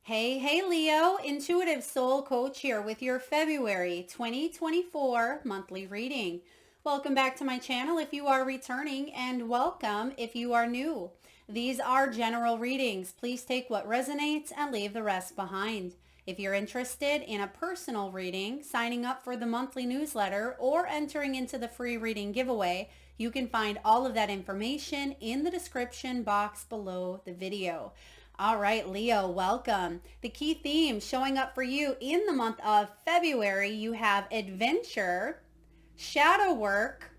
Hey, Leo, Intuitive Soul Coach here with your February 2024 monthly reading. Welcome back to my channel if you are returning, and welcome if you are new. These are general readings. Please take what resonates and leave the rest behind. If you're interested in a personal reading, signing up for the monthly newsletter, or entering into the free reading giveaway, you can find all of that information in the description box below the video. All right, Leo, welcome. The key themes showing up for you in the month of February, you have adventure, shadow work,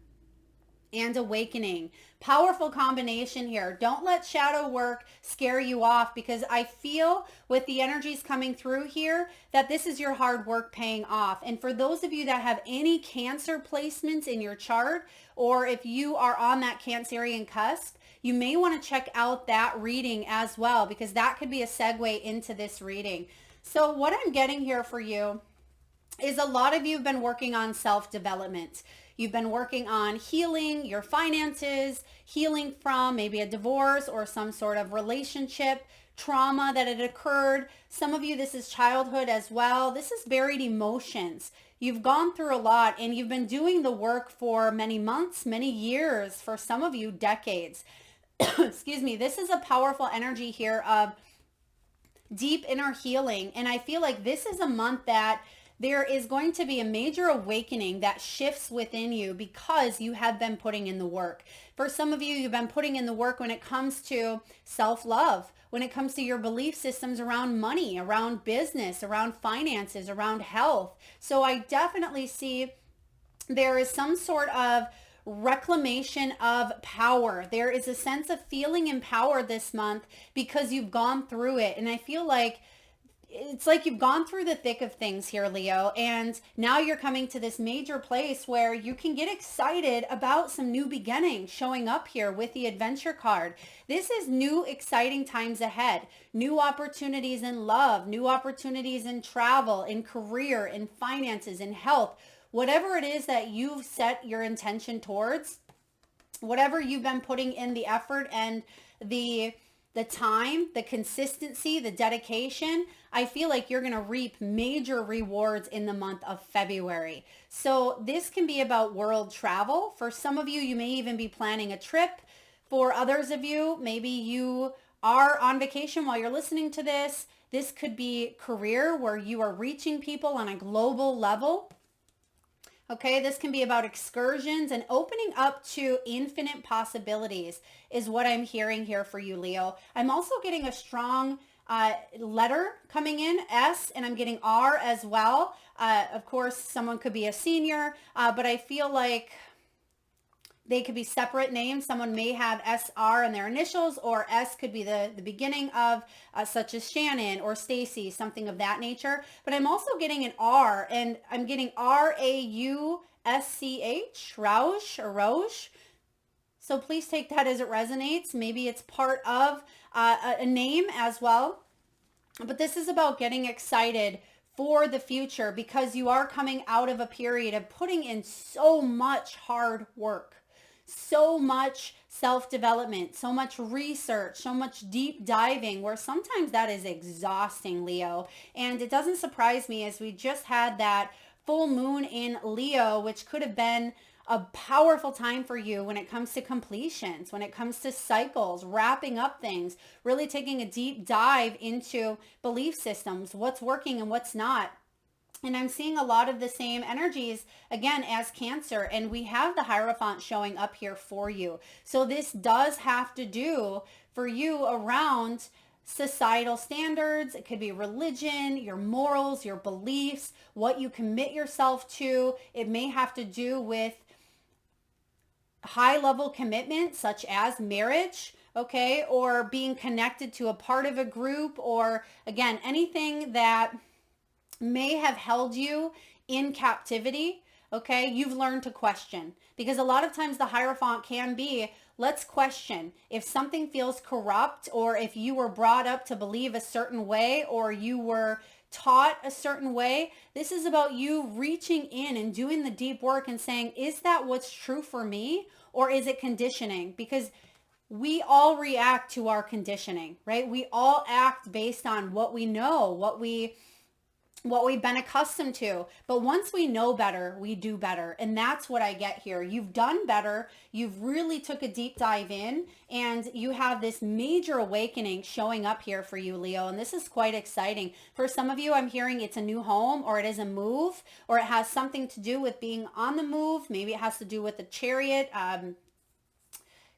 and awakening. Powerful combination here. Don't let shadow work scare you off, because I feel with the energies coming through here that this is your hard work paying off. And for those of you that have any Cancer placements in your chart, or if you are on that Cancerian cusp, you may want to check out that reading as well, because that could be a segue into this reading. So what I'm getting here for you is a lot of you have been working on self-development. You've been working on healing your finances, healing from maybe a divorce or some sort of relationship trauma that had occurred. Some of you, this is childhood as well. This is buried emotions. You've gone through a lot, and you've been doing the work for many months, many years, for some of you, decades. Excuse me. This is a powerful energy here of deep inner healing. And I feel like this is a month that there is going to be a major awakening that shifts within you because you have been putting in the work. For some of you, you've been putting in the work when it comes to self-love, when it comes to your belief systems around money, around business, around finances, around health. So I definitely see there is some sort of reclamation of power. There is a sense of feeling empowered this month because you've gone through it. And I feel like it's like you've gone through the thick of things here, Leo, and now you're coming to this major place where you can get excited about some new beginnings showing up here with the adventure card. This is new, exciting times ahead, new opportunities in love, new opportunities in travel, in career, in finances, in health, whatever it is that you've set your intention towards, whatever you've been putting in the effort and the time, the consistency, the dedication, I feel like you're going to reap major rewards in the month of February. So this can be about world travel. For some of you, you may even be planning a trip. For others of you, maybe you are on vacation while you're listening to this. This could be career, where you are reaching people on a global level. Okay, this can be about excursions and opening up to infinite possibilities is what I'm hearing here for you, Leo. I'm also getting a strong letter coming in, S, and I'm getting R as well. Of course, someone could be a senior, but I feel like they could be separate names. Someone may have SR in their initials, or S could be the beginning of, such as Shannon or Stacy, something of that nature. But I'm also getting an R, and I'm getting RAUSCH, Roush or Roche. So please take that as it resonates. Maybe it's part of a name as well. But this is about getting excited for the future, because you are coming out of a period of putting in so much hard work, so much self-development, so much research, so much deep diving, where sometimes that is exhausting, Leo. And it doesn't surprise me, as we just had that full moon in Leo, which could have been a powerful time for you when it comes to completions, when it comes to cycles, wrapping up things, really taking a deep dive into belief systems, what's working and what's not. And I'm seeing a lot of the same energies again as Cancer, and we have the Hierophant showing up here for you. So this does have to do for you around societal standards. It could be religion, your morals, your beliefs, what you commit yourself to. It may have to do with high level commitment, such as marriage, okay, or being connected to a part of a group, or again, anything that may have held you in captivity. Okay, you've learned to question, because a lot of times the Hierophant can be, let's question if something feels corrupt, or if you were brought up to believe a certain way, or you were taught a certain way. This is about you reaching in and doing the deep work and saying, is that what's true for me, or is it conditioning? Because we all react to our conditioning, right? We all act based on what we know, what we've been accustomed to. But once we know better, we do better. And that's what I get here. You've done better. You've really took a deep dive in, and you have this major awakening showing up here for you, Leo. And this is quite exciting. For some of you, I'm hearing it's a new home, or it is a move, or it has something to do with being on the move. Maybe it has to do with the chariot.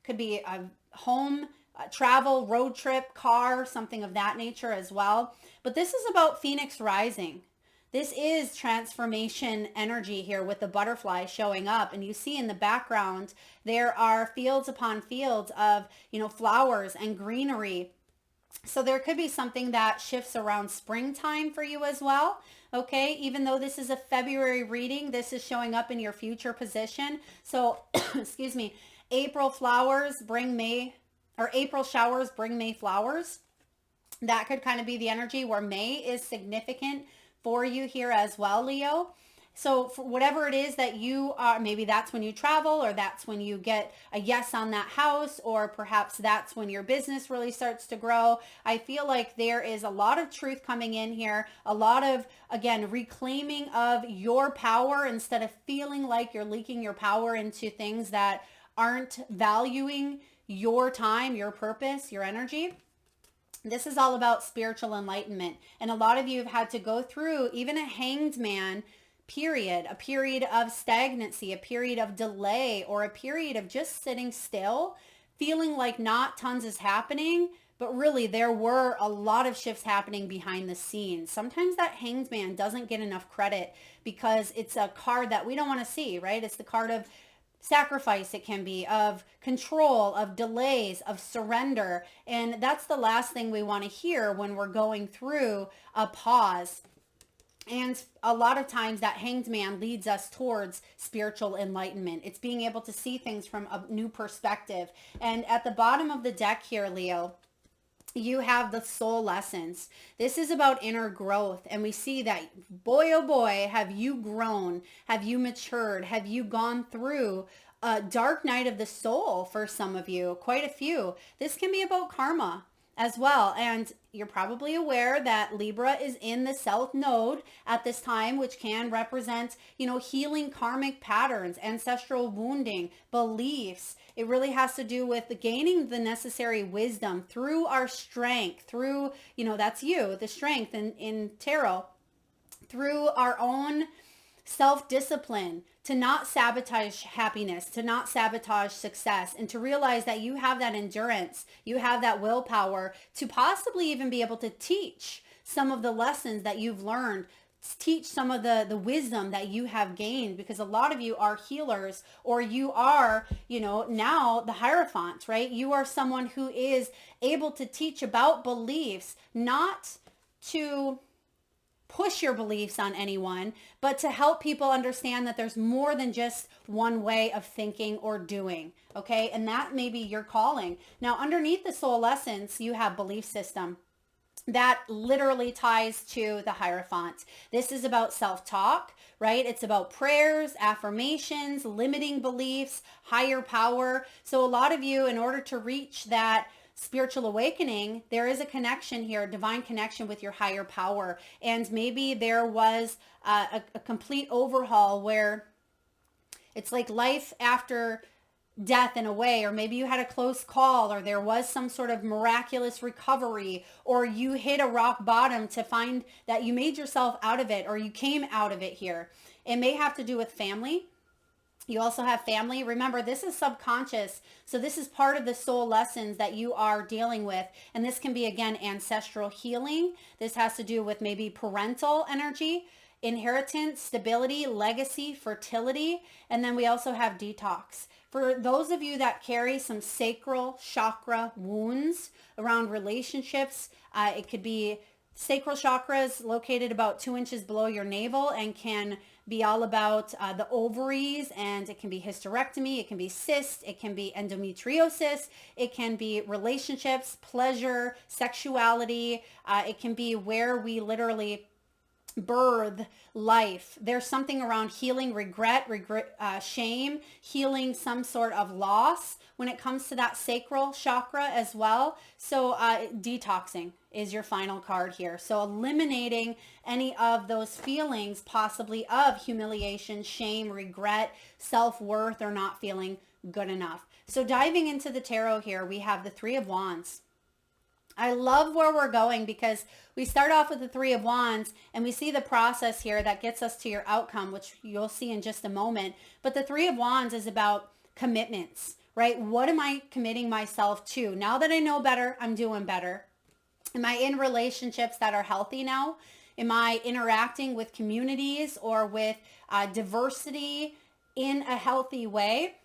Could be a home, travel, road trip, car, something of that nature as well. But this is about Phoenix rising. This is transformation energy here with the butterfly showing up. And you see in the background, there are fields upon fields of, flowers and greenery. So there could be something that shifts around springtime for you as well. Okay, even though this is a February reading, this is showing up in your future position. So, excuse me, April flowers bring May, or April showers bring May flowers. That could kind of be the energy where May is significant for you here as well, Leo. So for whatever it is that you are, maybe that's when you travel, or that's when you get a yes on that house, or perhaps that's when your business really starts to grow. I feel like there is a lot of truth coming in here, a lot of, again, reclaiming of your power instead of feeling like you're leaking your power into things that aren't valuing your time, your purpose, your energy. This is all about spiritual enlightenment. And a lot of you have had to go through even a hanged man period, a period of stagnancy, a period of delay, or a period of just sitting still, feeling like not tons is happening, but really there were a lot of shifts happening behind the scenes. Sometimes that hanged man doesn't get enough credit because it's a card that we don't want to see, right? It's the card of sacrifice, it can be, of control, of delays, of surrender. And that's the last thing we want to hear when we're going through a pause. And a lot of times that hanged man leads us towards spiritual enlightenment. It's being able to see things from a new perspective. And at the bottom of the deck here, Leo, you have the soul lessons. This is about inner growth. And we see that, boy, oh boy, have you grown? Have you matured? Have you gone through a dark night of the soul for some of you? Quite a few. This can be about karma as well. And you're probably aware that Libra is in the South Node at this time, which can represent, healing karmic patterns, ancestral wounding, beliefs. It really has to do with gaining the necessary wisdom through our strength, through, that's you, the strength in tarot, through our own self-discipline, to not sabotage happiness, to not sabotage success, and to realize that you have that endurance, you have that willpower to possibly even be able to teach some of the lessons that you've learned, teach some of the wisdom that you have gained, because a lot of you are healers, or you are, now the Hierophant, right? You are someone who is able to teach about beliefs, not to push your beliefs on anyone, but to help people understand that there's more than just one way of thinking or doing. Okay. And that may be your calling. Now, underneath the soul lessons, you have belief system. That literally ties to the Hierophant. This is about self-talk, right? It's about prayers, affirmations, limiting beliefs, higher power. So a lot of you, in order to reach that spiritual awakening, there is a connection here, a divine connection with your higher power. And maybe there was a complete overhaul where it's like life after death in a way, or maybe you had a close call, or there was some sort of miraculous recovery, or you hit a rock bottom to find that you made yourself out of it, or you came out of it here. It may have to do with family. You also have family. Remember, this is subconscious. So this is part of the soul lessons that you are dealing with. And this can be, again, ancestral healing. This has to do with maybe parental energy, inheritance, stability, legacy, fertility. And then we also have detox. For those of you that carry some sacral chakra wounds around relationships, it could be sacral chakras located about 2 inches below your navel, and can be all about the ovaries, and it can be hysterectomy, it can be cyst, it can be endometriosis, it can be relationships, pleasure, sexuality. It can be where we literally birth, life. There's something around healing regret, shame, healing some sort of loss when it comes to that sacral chakra as well. So detoxing is your final card here. So eliminating any of those feelings possibly of humiliation, shame, regret, self-worth, or not feeling good enough. So diving into the tarot here, we have the Three of Wands. I love where we're going because we start off with the Three of Wands and we see the process here that gets us to your outcome, which you'll see in just a moment. But the Three of Wands is about commitments, right? What am I committing myself to? Now that I know better, I'm doing better. Am I in relationships that are healthy now? Am I interacting with communities or with diversity in a healthy way?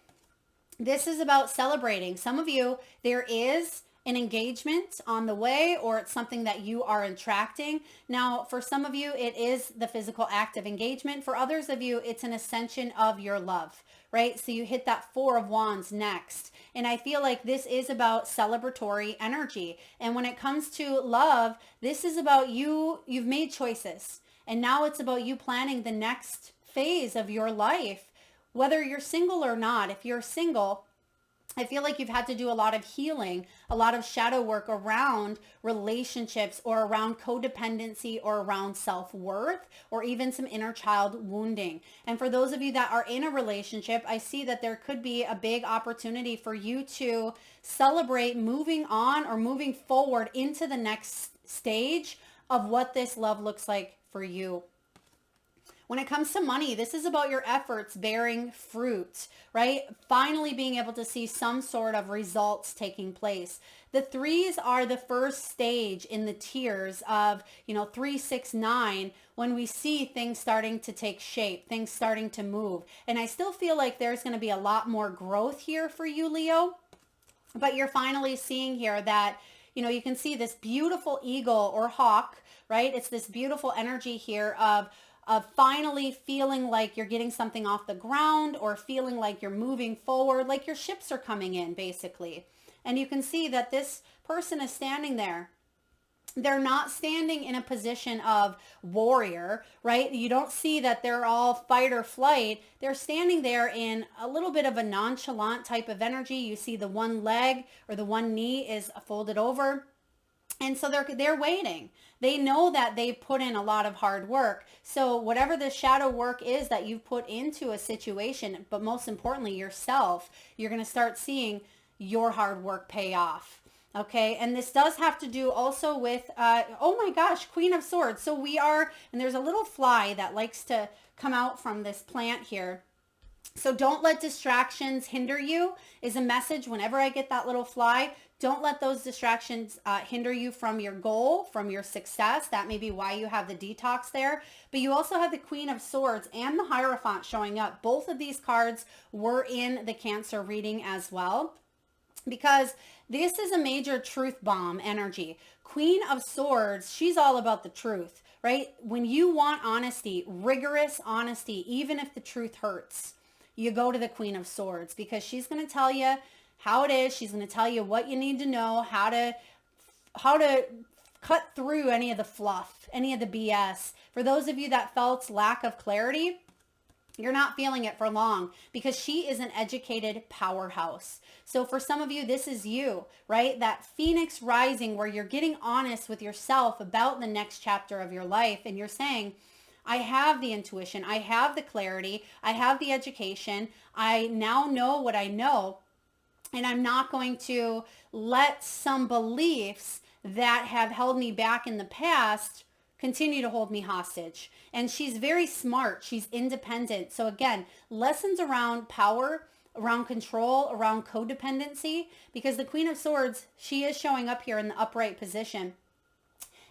This is about celebrating. Some of you, there is an engagement on the way, or it's something that you are attracting. Now, for some of you, it is the physical act of engagement. For others of you, it's an ascension of your love, right? So you hit that Four of Wands next. And I feel like this is about celebratory energy. And when it comes to love, this is about you've made choices. And now it's about you planning the next phase of your life, whether you're single or not. If you're single, I feel like you've had to do a lot of healing, a lot of shadow work around relationships or around codependency or around self-worth or even some inner child wounding. And for those of you that are in a relationship, I see that there could be a big opportunity for you to celebrate moving on or moving forward into the next stage of what this love looks like for you. When it comes to money, this is about your efforts bearing fruit, right? Finally being able to see some sort of results taking place. The threes are the first stage in the tiers of, 3, 6, 9, when we see things starting to take shape, things starting to move. And I still feel like there's going to be a lot more growth here for you, Leo. But you're finally seeing here that, you can see this beautiful eagle or hawk, right? It's this beautiful energy here of finally feeling like you're getting something off the ground or feeling like you're moving forward, like your ships are coming in, basically. And you can see that this person is standing there. They're not standing in a position of warrior, right? You don't see that they're all fight or flight. They're standing there in a little bit of a nonchalant type of energy. You see the one leg or the one knee is folded over. And so they're waiting. They know that they put in a lot of hard work. So whatever the shadow work is that you've put into a situation, but most importantly yourself, you're going to start seeing your hard work pay off. Okay, and this does have to do also with, oh my gosh, Queen of Swords. So and there's a little fly that likes to come out from this plant here. So don't let distractions hinder you is a message whenever I get that little fly. Don't let those distractions hinder you from your goal, from your success. That may be why you have the detox there. But you also have the Queen of Swords and the Hierophant showing up. Both of these cards were in the Cancer reading as well, because this is a major truth bomb energy. Queen of Swords, she's all about the truth, right? When you want honesty, rigorous honesty, even if the truth hurts, you go to the Queen of Swords because she's going to tell you how it is. She's going to tell you what you need to know, how to cut through any of the fluff, any of the BS. For those of you that felt lack of clarity, you're not feeling it for long because she is an educated powerhouse. So for some of you, this is you, right? That Phoenix rising where you're getting honest with yourself about the next chapter of your life. And you're saying, I have the intuition. I have the clarity. I have the education. I now know what I know. And I'm not going to let some beliefs that have held me back in the past continue to hold me hostage. And she's very smart. She's independent. So again, lessons around power, around control, around codependency, because the Queen of Swords, she is showing up here in the upright position.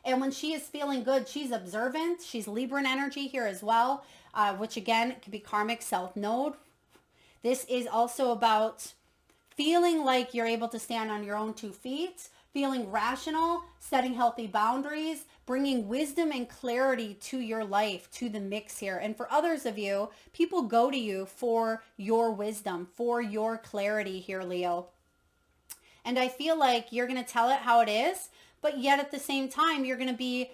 And when she is feeling good, she's observant. She's Libran energy here as well, which again, could be karmic self node. This is also about feeling like you're able to stand on your own 2 feet, feeling rational, setting healthy boundaries, bringing wisdom and clarity to your life, to the mix here. And for others of you, people go to you for your wisdom, for your clarity here, Leo. And I feel like you're going to tell it how it is, but yet at the same time, you're going to be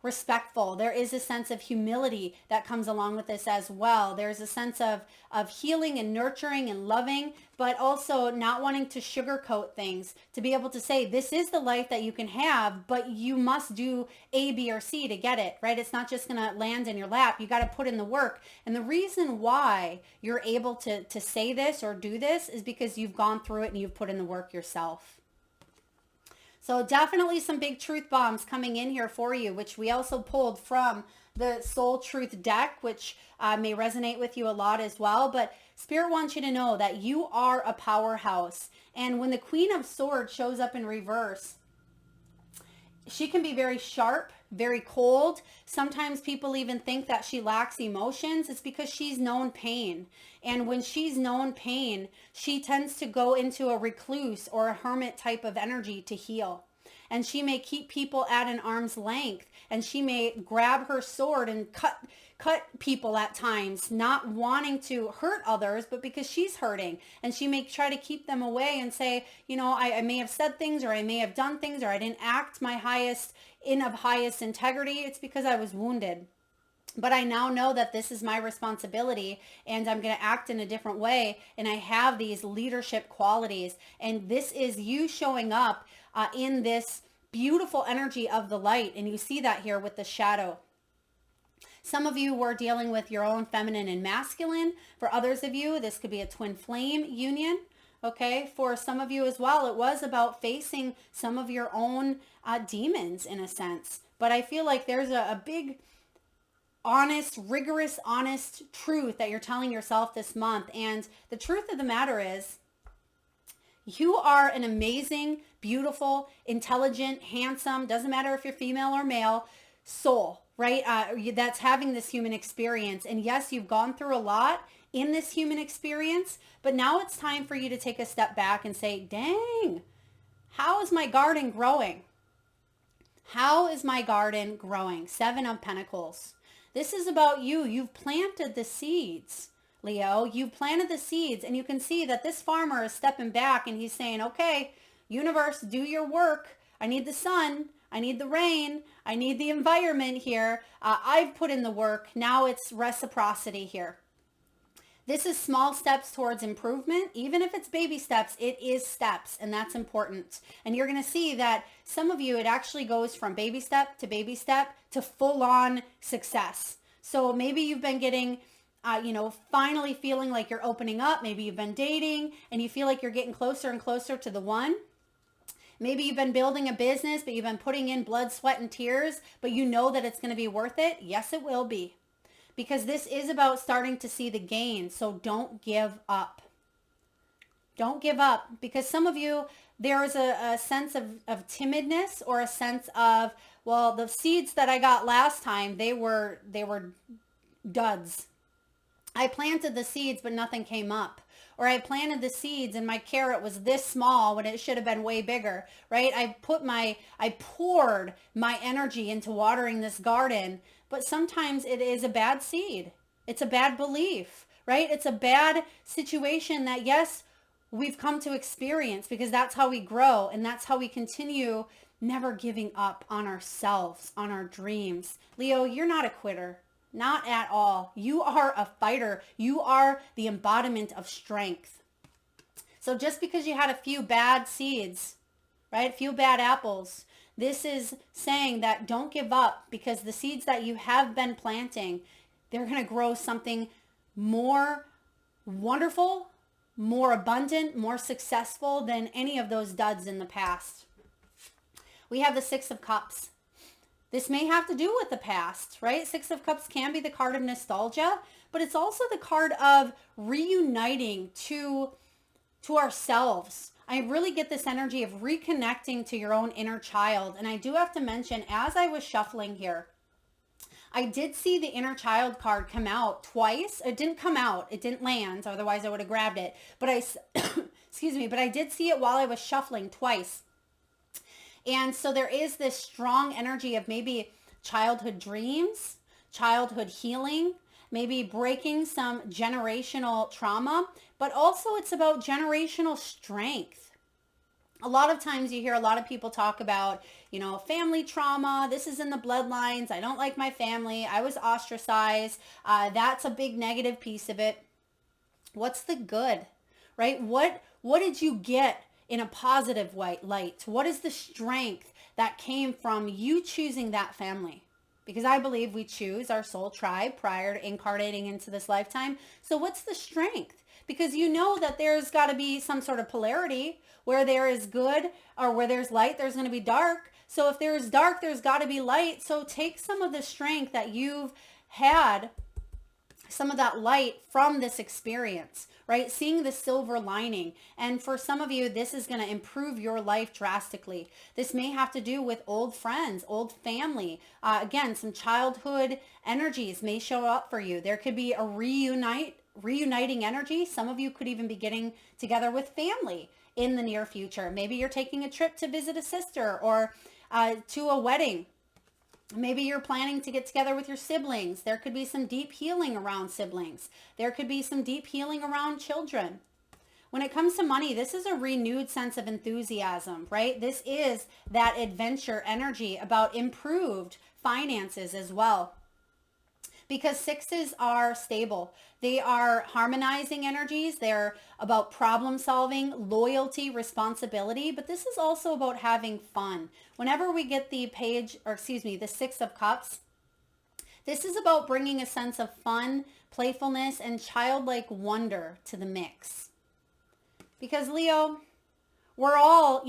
respectful. There is a sense of humility that comes along with this as well. There's a sense of healing and nurturing and loving, but also not wanting to sugarcoat things, to be able to say, this is the life that you can have, but you must do A, B, or C to get it, right? It's not just going to land in your lap. You got to put in the work. And the reason why you're able to say this or do this is because you've gone through it and you've put in the work yourself. So definitely some big truth bombs coming in here for you, which we also pulled from the Soul Truth deck, which may resonate with you a lot as well. But Spirit wants you to know that you are a powerhouse. And when the Queen of Swords shows up in reverse, she can be very sharp, very cold. Sometimes people even think that she lacks emotions. It's because she's known pain. And when she's known pain, she tends to go into a recluse or a hermit type of energy to heal. And she may keep people at an arm's length, and she may grab her sword and cut people at times, not wanting to hurt others, but because she's hurting. And she may try to keep them away and say, you know, I may have said things, or I may have done things, or I didn't act my highest integrity. It's because I was wounded. But I now know that this is my responsibility, and I'm going to act in a different way. And I have these leadership qualities. And this is you showing up in this beautiful energy of the light. And you see that here with the shadow. Some of you were dealing with your own feminine and masculine. For others of you, this could be a twin flame union. Okay, for some of you as well, it was about facing some of your own demons in a sense. But I feel like there's a big, honest, rigorous, honest truth that you're telling yourself this month. And the truth of the matter is, you are an amazing, beautiful, intelligent, handsome, doesn't matter if you're female or male, soul, right? That's having this human experience. And yes, you've gone through a lot in this human experience, but now it's time for you to take a step back and say, dang, how is my garden growing? How is my garden growing? 7 of Pentacles. This is about you. You've planted the seeds, Leo. You've planted the seeds, and you can see that this farmer is stepping back and he's saying, okay, universe, do your work. I need the sun. I need the rain. I need the environment here. I've put in the work. Now it's reciprocity here. This is small steps towards improvement. Even if it's baby steps, it is steps, and that's important. And you're going to see that some of you, it actually goes from baby step to full-on success. So maybe you've been getting, finally feeling like you're opening up. Maybe you've been dating and you feel like you're getting closer and closer to the one. Maybe you've been building a business, but you've been putting in blood, sweat, and tears, but you know that it's going to be worth it. Yes, it will be. Because this is about starting to see the gain. So don't give up. Don't give up. Because some of you, there is a sense of timidness, or a sense of, well, the seeds that I got last time, they were duds. I planted the seeds, but nothing came up. Or I planted the seeds and my carrot was this small when it should have been way bigger, right? I poured my energy into watering this garden, but sometimes it is a bad seed. It's a bad belief, right? It's a bad situation that, yes, we've come to experience, because that's how we grow, and that's how we continue never giving up on ourselves, on our dreams. Leo, you're not a quitter. Not at all. You are a fighter. You are the embodiment of strength. So just because you had a few bad seeds, right? A few bad apples, this is saying that don't give up, because the seeds that you have been planting, they're going to grow something more wonderful, more abundant, more successful than any of those duds in the past. We have the 6 of Cups. This may have to do with the past, right? 6 of Cups can be the card of nostalgia, but it's also the card of reuniting to ourselves. I really get this energy of reconnecting to your own inner child. And I do have to mention, as I was shuffling here, I did see the inner child card come out twice. It didn't come out. It didn't land. Otherwise, I would have grabbed it. But but I did see it while I was shuffling twice. And so there is this strong energy of maybe childhood dreams, childhood healing, maybe breaking some generational trauma, but also it's about generational strength. A lot of times you hear a lot of people talk about, family trauma. This is in the bloodlines. I don't like my family. I was ostracized. That's a big negative piece of it. What's the good, right? What did you get in a positive light? What is the strength that came from you choosing that family? Because I believe we choose our soul tribe prior to incarnating into this lifetime. So what's the strength? Because you know that there's got to be some sort of polarity. Where there is good or where there's light, there's going to be dark. So if there's dark, there's got to be light. So take some of the strength that you've had, some of that light from this experience, right? Seeing the silver lining. And for some of you, this is going to improve your life drastically. This may have to do with old friends, old family. Again, some childhood energies may show up for you. There could be a reuniting energy. Some of you could even be getting together with family in the near future. Maybe you're taking a trip to visit a sister or to a wedding. Maybe you're planning to get together with your siblings. There could be some deep healing around siblings. There could be some deep healing around children. When it comes to money, this is a renewed sense of enthusiasm, right? This is that adventure energy about improved finances as well. Because sixes are stable. They are harmonizing energies. They're about problem solving, loyalty, responsibility, but this is also about having fun. Whenever we get the the Six of Cups, this is about bringing a sense of fun, playfulness, and childlike wonder to the mix. Because Leo, we're all,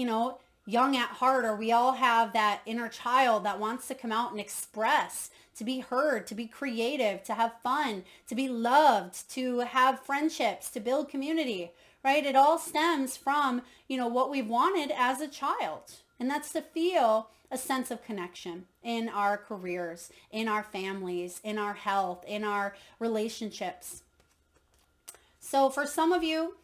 young at heart, or we all have that inner child that wants to come out and express, to be heard, to be creative, to have fun, to be loved, to have friendships, to build community, right? It all stems from, what we've wanted as a child. And that's to feel a sense of connection in our careers, in our families, in our health, in our relationships. So for some of you,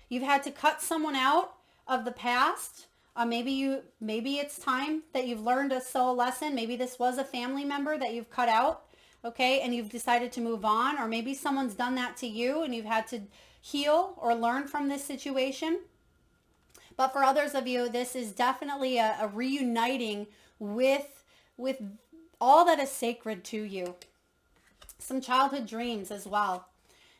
you've had to cut someone out of the past. Maybe it's time that you've learned a soul lesson. Maybe this was a family member that you've cut out, okay, and you've decided to move on. Or maybe someone's done that to you and you've had to heal or learn from this situation. But for others of you, this is definitely a reuniting with all that is sacred to you. Some childhood dreams as well.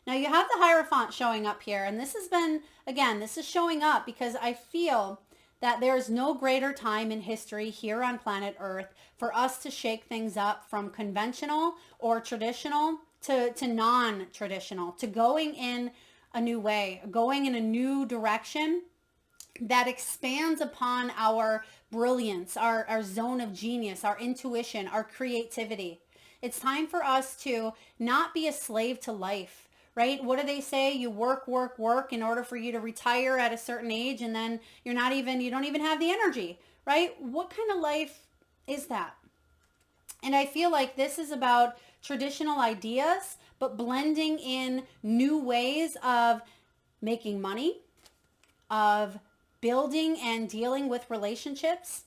Now you have the Hierophant showing up here, and this has been, again, this is showing up because I feel that there's no greater time in history here on planet Earth for us to shake things up from conventional or traditional to non-traditional, to going in a new way, going in a new direction that expands upon our brilliance, our zone of genius, our intuition, our creativity. It's time for us to not be a slave to life. Right? What do they say? You work, work, work in order for you to retire at a certain age, and then you don't even have the energy, right? What kind of life is that? And I feel like this is about traditional ideas, but blending in new ways of making money, of building and dealing with relationships.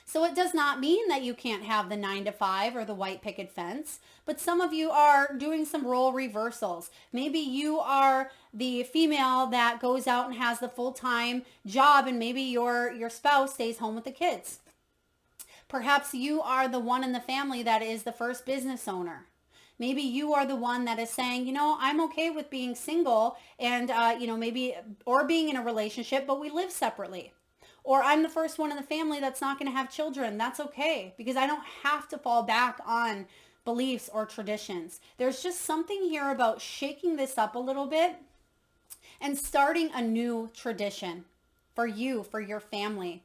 So it does not mean that you can't have the 9-to-5 or the white picket fence, but some of you are doing some role reversals. Maybe you are the female that goes out and has the full-time job, and maybe your spouse stays home with the kids. Perhaps you are the one in the family that is the first business owner. Maybe you are the one that is saying, I'm okay with being single and, or being in a relationship, but we live separately. Or I'm the first one in the family that's not going to have children. That's okay, because I don't have to fall back on beliefs or traditions. There's just something here about shaking this up a little bit and starting a new tradition for you, for your family.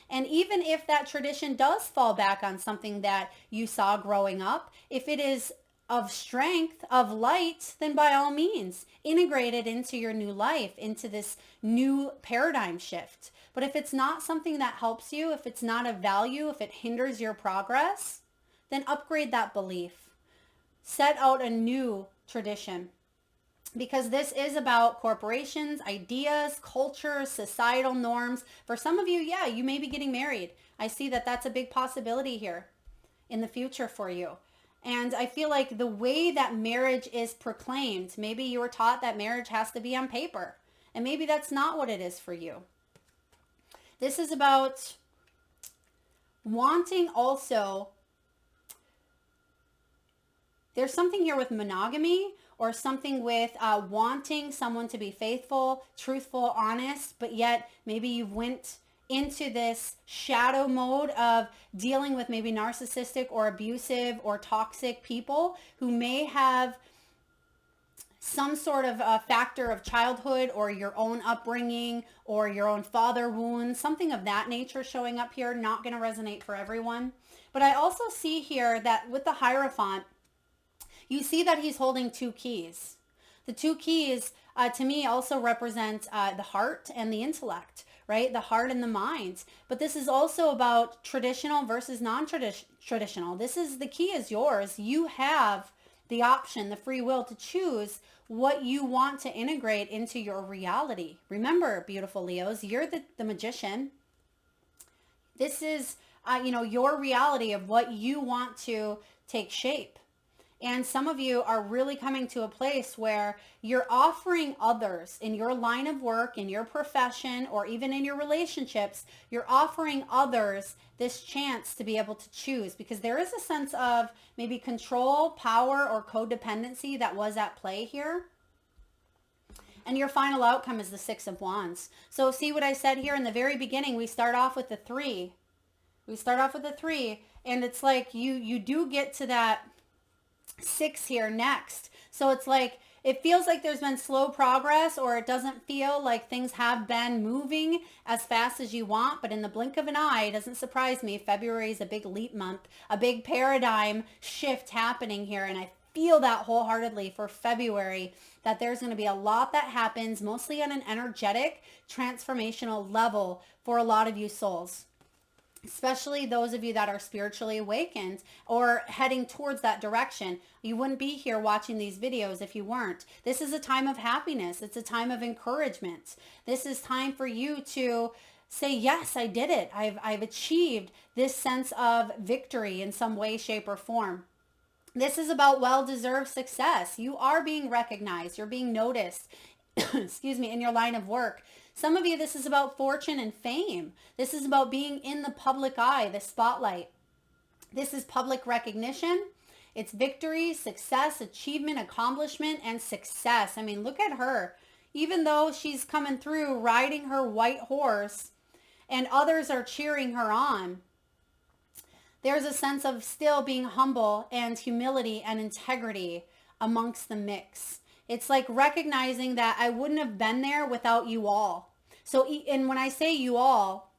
And even if that tradition does fall back on something that you saw growing up, if it is of strength, of light, then by all means, integrate it into your new life, into this new paradigm shift. But if it's not something that helps you, if it's not of value, if it hinders your progress, then upgrade that belief. Set out a new tradition. Because this is about corporations, ideas, culture, societal norms. For some of you, you may be getting married. I see that that's a big possibility here in the future for you. And I feel like the way that marriage is proclaimed, maybe you were taught that marriage has to be on paper. And maybe that's not what it is for you. This is about wanting also, there's something here with monogamy or something with wanting someone to be faithful, truthful, honest, but yet maybe you've went into this shadow mode of dealing with maybe narcissistic or abusive or toxic people who may have some sort of a factor of childhood or your own upbringing or your own father wounds, something of that nature showing up here. Not going to resonate for everyone. But I also see here that with the Hierophant, you see that he's holding two keys. The two keys to me also represent the heart and the intellect, right? The heart and the mind. But this is also about traditional versus non-traditional. This is, the key is yours. You have the option, the free will to choose what you want to integrate into your reality. Remember, beautiful Leos, you're the magician. This is, your reality of what you want to take shape. And some of you are really coming to a place where you're offering others in your line of work, in your profession, or even in your relationships, you're offering others this chance to be able to choose, because there is a sense of maybe control, power, or codependency that was at play here. And your final outcome is the Six of Wands. So see what I said here in the very beginning, we start off with the 3. We start off with the 3, and it's like you do get to that 6 here next. So it's like, it feels like there's been slow progress, or it doesn't feel like things have been moving as fast as you want, but in the blink of an eye, it doesn't surprise me. February is a big leap month, a big paradigm shift happening here. And I feel that wholeheartedly for February, that there's going to be a lot that happens, mostly on an energetic, transformational level for a lot of you souls. Especially those of you that are spiritually awakened or heading towards that direction. You wouldn't be here watching these videos if you weren't. This is a time of happiness. It's a time of encouragement. This is time for you to say, yes, I did it. I've achieved this sense of victory in some way, shape, or form. This is about well-deserved success. You are being recognized. You're being noticed, excuse me, in your line of work. Some of you, this is about fortune and fame. This is about being in the public eye, the spotlight. This is public recognition. It's victory, success, achievement, accomplishment, and success. I mean, look at her. Even though she's coming through riding her white horse and others are cheering her on, there's a sense of still being humble and humility and integrity amongst the mix. It's like recognizing that I wouldn't have been there without you all. So, and when I say you all,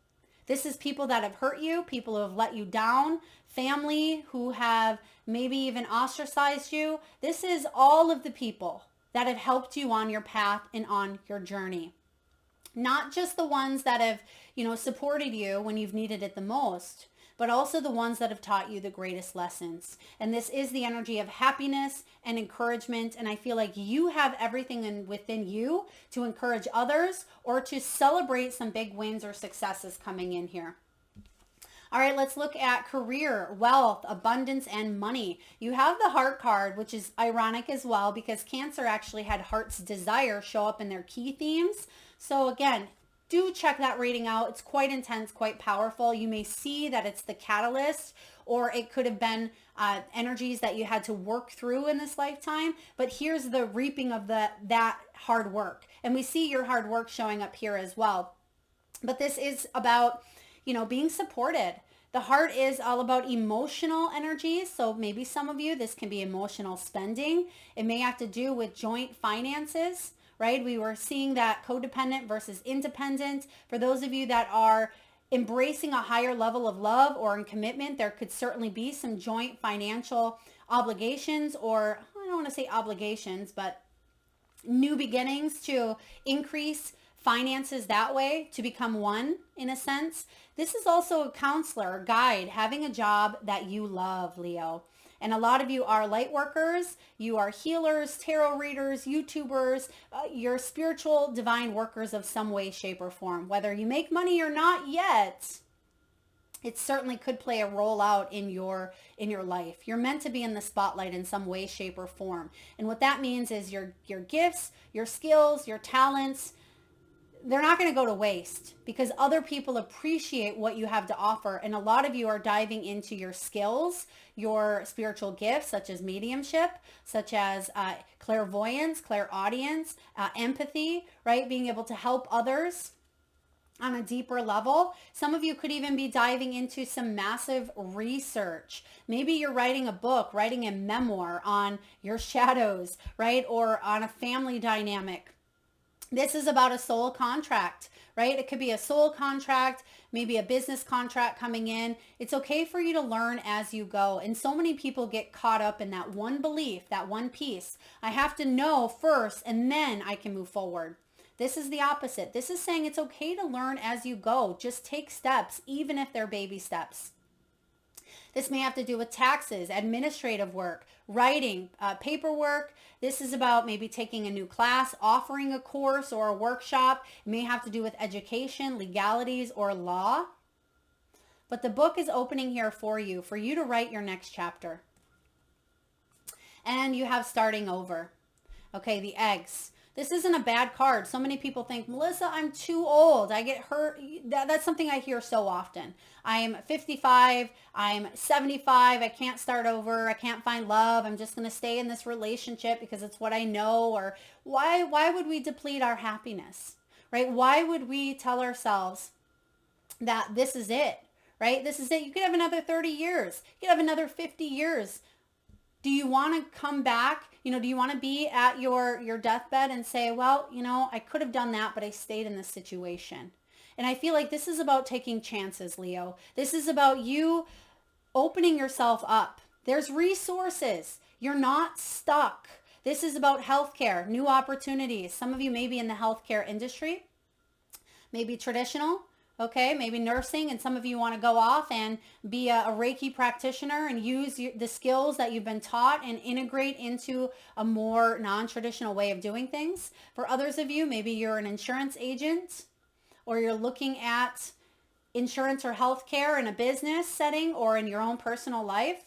this is people that have hurt you, people who have let you down, family who have maybe even ostracized you. This is all of the people that have helped you on your path and on your journey. Not just the ones that have, supported you when you've needed it the most, but also the ones that have taught you the greatest lessons. And this is the energy of happiness and encouragement. And I feel like you have everything within you to encourage others or to celebrate some big wins or successes coming in here. All right, let's look at career, wealth, abundance, and money. You have the heart card, which is ironic as well because Cancer actually had heart's desire show up in their key themes. So again, do check that reading out. It's quite intense, quite powerful. You may see that it's the catalyst, or it could have been energies that you had to work through in this lifetime. But here's the reaping of that hard work. And we see your hard work showing up here as well. But this is about, being supported. The heart is all about emotional energies. So maybe some of you, this can be emotional spending. It may have to do with joint finances. Right? We were seeing that codependent versus independent. For those of you that are embracing a higher level of love or in commitment, there could certainly be some joint financial obligations, or I don't want to say obligations, but new beginnings to increase finances that way, to become one in a sense. This is also a counselor, guide, having a job that you love, Leo. And a lot of you are light workers, you are healers, tarot readers, YouTubers, you're spiritual divine workers of some way, shape, or form. Whether you make money or not yet, it certainly could play a role out in your life. You're meant to be in the spotlight in some way, shape, or form. And what that means is your gifts, your skills, your talents, they're not going to go to waste because other people appreciate what you have to offer. And a lot of you are diving into your skills, your spiritual gifts, such as mediumship, such as clairvoyance, clairaudience, empathy, right? Being able to help others on a deeper level. Some of you could even be diving into some massive research. Maybe you're writing a book, writing a memoir on your shadows, right? Or on a family dynamic. This is about a soul contract, right? It could be a soul contract, maybe a business contract coming in. It's okay for you to learn as you go. And so many people get caught up in that one belief, that one piece. I have to know first and then I can move forward. This is the opposite. This is saying it's okay to learn as you go. Just take steps, even if they're baby steps. This may have to do with taxes, administrative work, writing, paperwork. This is about maybe taking a new class, offering a course or a workshop. It may have to do with education, legalities, or law. But the book is opening here for you to write your next chapter. And you have starting over. Okay, the eggs. This isn't a bad card. So many people think, Melissa, I'm too old. I get hurt. That's something I hear so often. I'm 55. I'm 75. I can't start over. I can't find love. I'm just going to stay in this relationship because it's what I know. Or why would we deplete our happiness, right? Why would we tell ourselves that this is it, right? This is it. You could have another 30 years. You could have another 50 years. Do you want to come back? Do you want to be at your deathbed and say, well, I could have done that, but I stayed in this situation. And I feel like this is about taking chances, Leo. This is about you opening yourself up. There's resources. You're not stuck. This is about healthcare, new opportunities. Some of you may be in the healthcare industry, maybe traditional. Okay, maybe nursing, and some of you want to go off and be a Reiki practitioner and use the skills that you've been taught and integrate into a more non-traditional way of doing things. For others of you, maybe you're an insurance agent or you're looking at insurance or healthcare in a business setting or in your own personal life.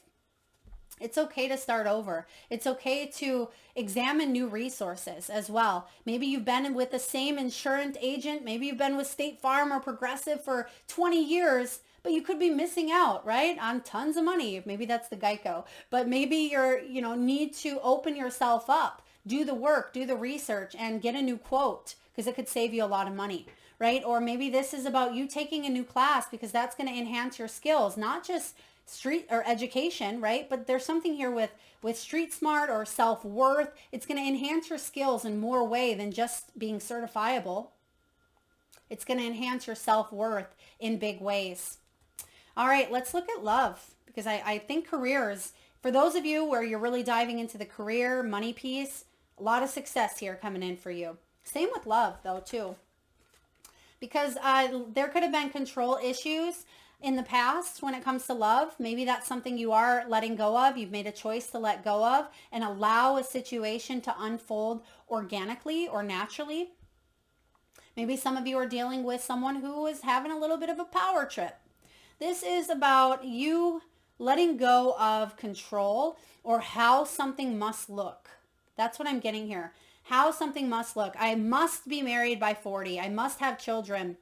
It's okay to start over. It's okay to examine new resources as well. Maybe you've been with the same insurance agent. Maybe you've been with State Farm or Progressive for 20 years, but you could be missing out, right? On tons of money. Maybe that's the Geico. But maybe need to open yourself up, do the work, do the research, and get a new quote because it could save you a lot of money, right? Or maybe this is about you taking a new class because that's going to enhance your skills, not just street or education, right? But there's something here with street smart or self-worth. It's going to enhance your skills in more way than just being certifiable. It's going to enhance your self-worth in big ways. All right, let's look at love because I think careers, for those of you where you're really diving into the career, money piece, a lot of success here coming in for you. Same with love though too, because there could have been control issues in the past when it comes to love. Maybe that's something you are letting go of. You've made a choice to let go of and allow a situation to unfold organically or naturally. Maybe some of you are dealing with someone who is having a little bit of a power trip. This is about you letting go of control or how something must look. That's what I'm getting here. How something must look. I must be married by 40. I must have children.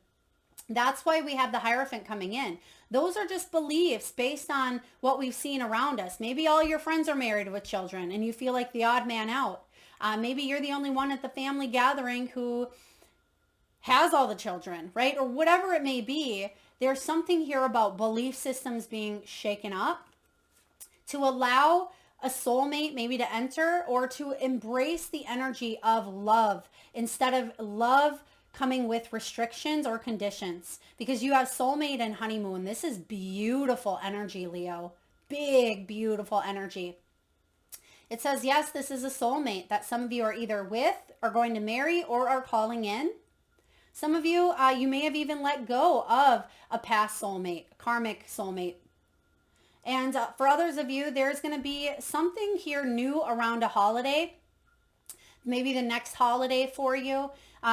That's why we have the Hierophant coming in. Those are just beliefs based on what we've seen around us. Maybe all your friends are married with children and you feel like the odd man out. Maybe you're the only one at the family gathering who has all the children, right? Or whatever it may be. There's something here about belief systems being shaken up to allow a soulmate maybe to enter or to embrace the energy of love instead of love coming with restrictions or conditions, because you have soulmate and honeymoon. This is beautiful energy, Leo. Big, beautiful energy. It says, yes, this is a soulmate that some of you are either with or going to marry or are calling in. Some of you, you may have even let go of a past soulmate, karmic soulmate. And for others of you, there's going to be something here new around a holiday maybe the next holiday for you.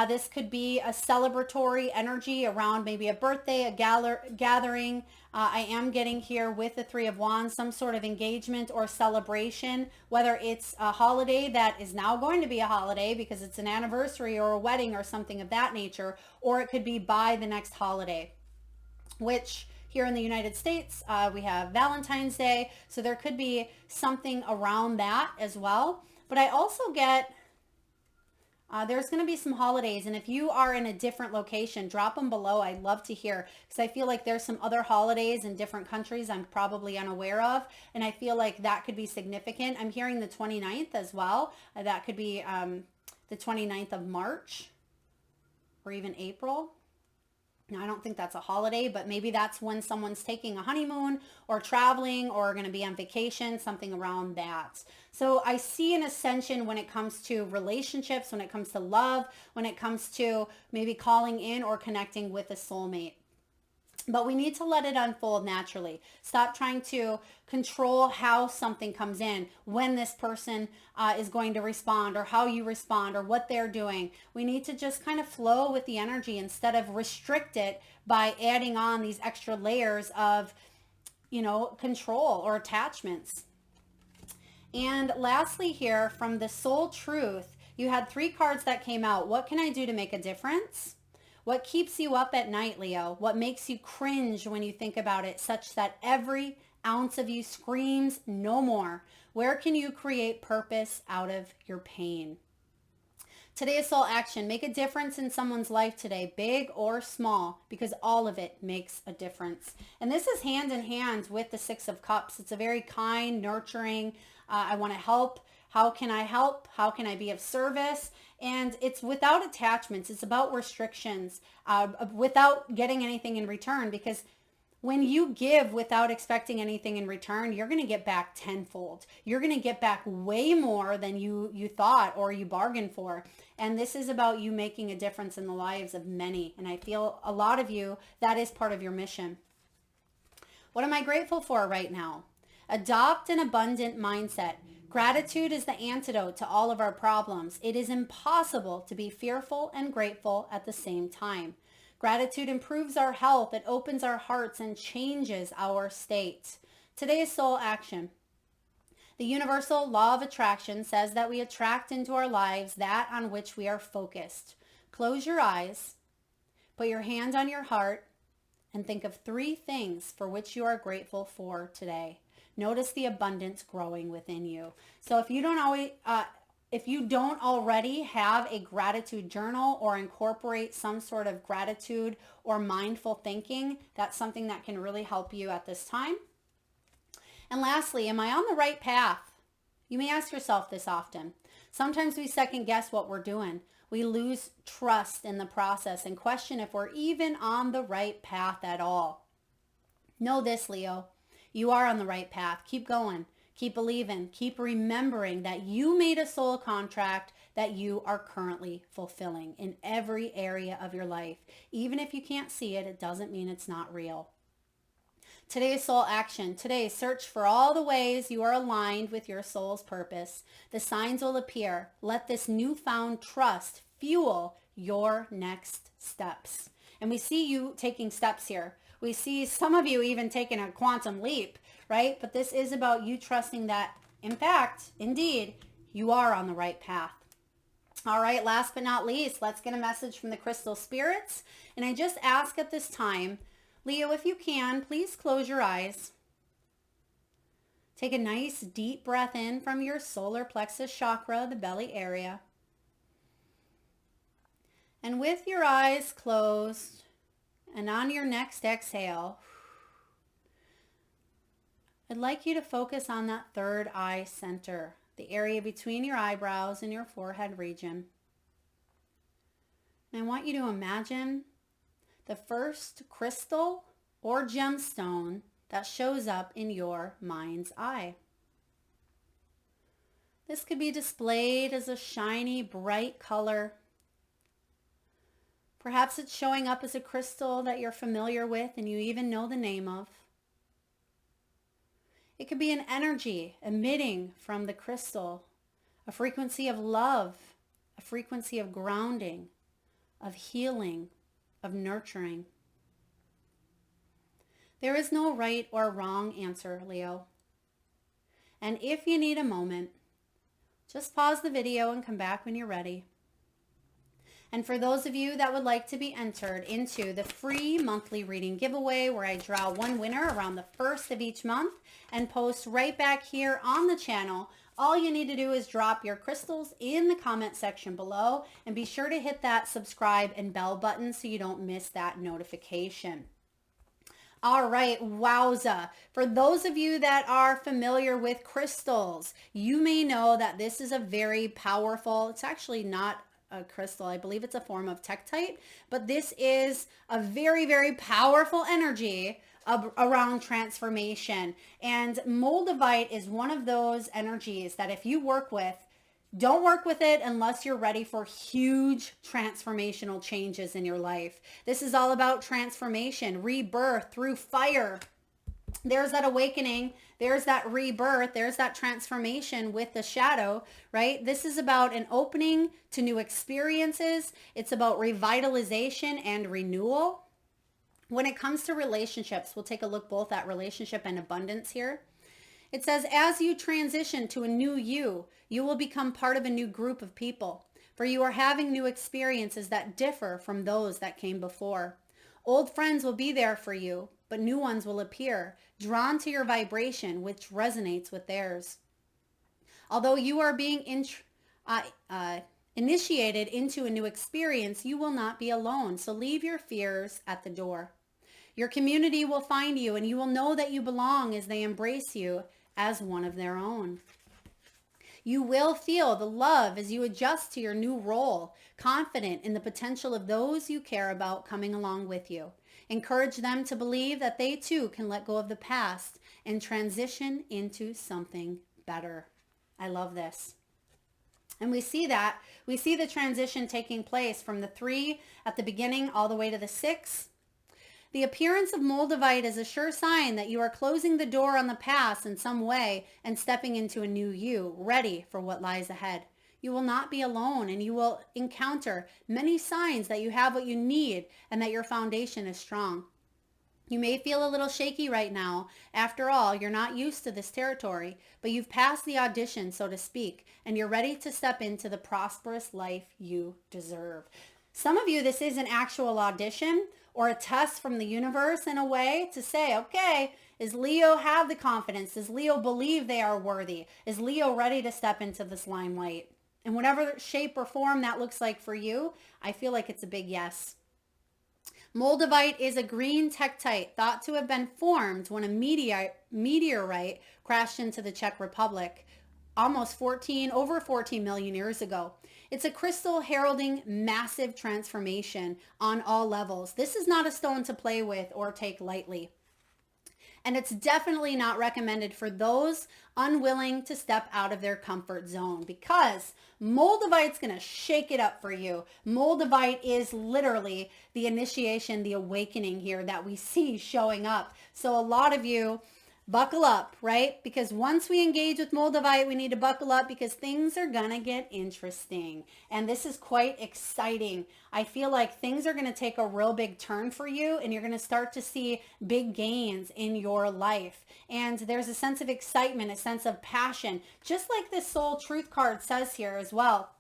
This could be a celebratory energy around maybe a birthday, a gathering. I am getting here with the Three of Wands, some sort of engagement or celebration, whether it's a holiday that is now going to be a holiday because it's an anniversary or a wedding or something of that nature, or it could be by the next holiday, which here in the United States, we have Valentine's Day. So there could be something around that as well. But I also get there's going to be some holidays, and if you are in a different location, drop them below. I'd love to hear, because I feel like there's some other holidays in different countries I'm probably unaware of, and I feel like that could be significant. I'm hearing the 29th as well. That could be the 29th of March or even April. Now, I don't think that's a holiday, but maybe that's when someone's taking a honeymoon or traveling or going to be on vacation, something around that. So I see an ascension when it comes to relationships, when it comes to love, when it comes to maybe calling in or connecting with a soulmate. But we need to let it unfold naturally. Stop trying to control how something comes in, when this person is going to respond, or how you respond, or what they're doing. We need to just kind of flow with the energy instead of restrict it by adding on these extra layers of, control or attachments. And lastly here, from the Soul Truth, you had 3 cards that came out. What can I do to make a difference? What keeps you up at night, Leo? What makes you cringe when you think about it, such that every ounce of you screams no more? Where can you create purpose out of your pain? Today's soul action. Make a difference in someone's life today, big or small, because all of it makes a difference. And this is hand in hand with the 6 of Cups. It's a very kind, nurturing, I want to help. How can I help? How can I be of service? And it's without attachments. It's about restrictions, without getting anything in return. Because when you give without expecting anything in return, you're going to get back tenfold. You're going to get back way more than you thought or you bargained for. And this is about you making a difference in the lives of many. And I feel a lot of you, that is part of your mission. What am I grateful for right now? Adopt an abundant mindset. Gratitude is the antidote to all of our problems. It is impossible to be fearful and grateful at the same time. Gratitude improves our health. It opens our hearts and changes our state. Today's soul action. The universal law of attraction says that we attract into our lives that on which we are focused. Close your eyes, put your hand on your heart, and think of 3 things for which you are grateful for today. Notice the abundance growing within you. So if you don't already have a gratitude journal or incorporate some sort of gratitude or mindful thinking, that's something that can really help you at this time. And lastly, am I on the right path? You may ask yourself this often. Sometimes we second guess what we're doing. We lose trust in the process and question if we're even on the right path at all. Know this, Leo. You are on the right path. Keep going. Keep believing. Keep remembering that you made a soul contract that you are currently fulfilling in every area of your life. Even if you can't see it, it doesn't mean it's not real. Today's soul action. Today, search for all the ways you are aligned with your soul's purpose. The signs will appear. Let this newfound trust fuel your next steps. And we see you taking steps here. We see some of you even taking a quantum leap, right? But this is about you trusting that, in fact, indeed, you are on the right path. All right, last but not least, let's get a message from the crystal spirits. And I just ask at this time, Leo, if you can, please close your eyes. Take a nice deep breath in from your solar plexus chakra, the belly area. And with your eyes closed, and on your next exhale, I'd like you to focus on that third eye center, the area between your eyebrows and your forehead region. And I want you to imagine the first crystal or gemstone that shows up in your mind's eye. This could be displayed as a shiny, bright color. Perhaps it's showing up as a crystal that you're familiar with and you even know the name of. It could be an energy emitting from the crystal, a frequency of love, a frequency of grounding, of healing, of nurturing. There is no right or wrong answer, Leo. And if you need a moment, just pause the video and come back when you're ready. And for those of you that would like to be entered into the free monthly reading giveaway, where I draw one winner around the first of each month and post right back here on the channel, all you need to do is drop your crystals in the comment section below, and be sure to hit that subscribe and bell button so you don't miss that notification. All right, wowza. For those of you that are familiar with crystals, you may know that this is a very powerful, it's actually not a crystal, I believe it's a form of tektite, but this is a very, very powerful energy around transformation. And Moldavite is one of those energies that if you work with, don't work with it unless you're ready for huge transformational changes in your life. This is all about transformation, rebirth through fire. There's that awakening, there's that rebirth, there's that transformation with the shadow, right? This is about an opening to new experiences. It's about revitalization and renewal. When it comes to relationships, we'll take a look both at relationship and abundance here. It says, as you transition to a new you, you will become part of a new group of people, for you are having new experiences that differ from those that came before. Old friends will be there for you, but new ones will appear, drawn to your vibration, which resonates with theirs. Although you are being initiated into a new experience, you will not be alone, so leave your fears at the door. Your community will find you, and you will know that you belong as they embrace you as one of their own. You will feel the love as you adjust to your new role, confident in the potential of those you care about coming along with you. Encourage them to believe that they too can let go of the past and transition into something better. I love this. And we see the transition taking place from the 3 at the beginning all the way to the 6. The appearance of Moldavite is a sure sign that you are closing the door on the past in some way and stepping into a new you, ready for what lies ahead. You will not be alone, and you will encounter many signs that you have what you need and that your foundation is strong. You may feel a little shaky right now. After all, you're not used to this territory, but you've passed the audition, so to speak, and you're ready to step into the prosperous life you deserve. Some of you, this is an actual audition or a test from the universe in a way to say, okay, is Leo have the confidence? Does Leo believe they are worthy? Is Leo ready to step into this limelight? In whatever shape or form that looks like for you, I feel like it's a big yes. Moldavite is a green tektite thought to have been formed when a meteorite crashed into the Czech Republic over 14 million years ago. It's a crystal heralding massive transformation on all levels. This is not a stone to play with or take lightly. And it's definitely not recommended for those unwilling to step out of their comfort zone, because Moldavite's going to shake it up for you. Moldavite is literally the initiation, the awakening here that we see showing up. So a lot of you, buckle up, right? Because once we engage with Moldavite, we need to buckle up because things are going to get interesting. And this is quite exciting. I feel like things are going to take a real big turn for you, and you're going to start to see big gains in your life. And there's a sense of excitement, a sense of passion, just like this soul truth card says here as well.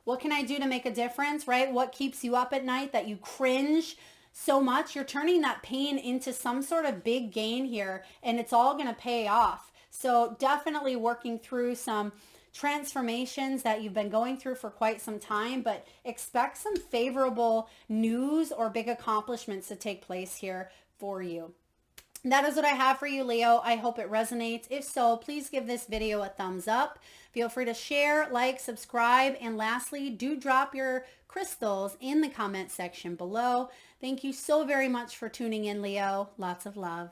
What can I do to make a difference, right? What keeps you up at night that you cringe so much? You're turning that pain into some sort of big gain here, and it's all going to pay off. So definitely working through some transformations that you've been going through for quite some time, but expect some favorable news or big accomplishments to take place here for you. That is what I have for you, Leo. I hope it resonates. If so, please give this video a thumbs up. Feel free to share, like, subscribe, and lastly, do drop your crystals in the comment section below. Thank you so very much for tuning in, Leo. Lots of love.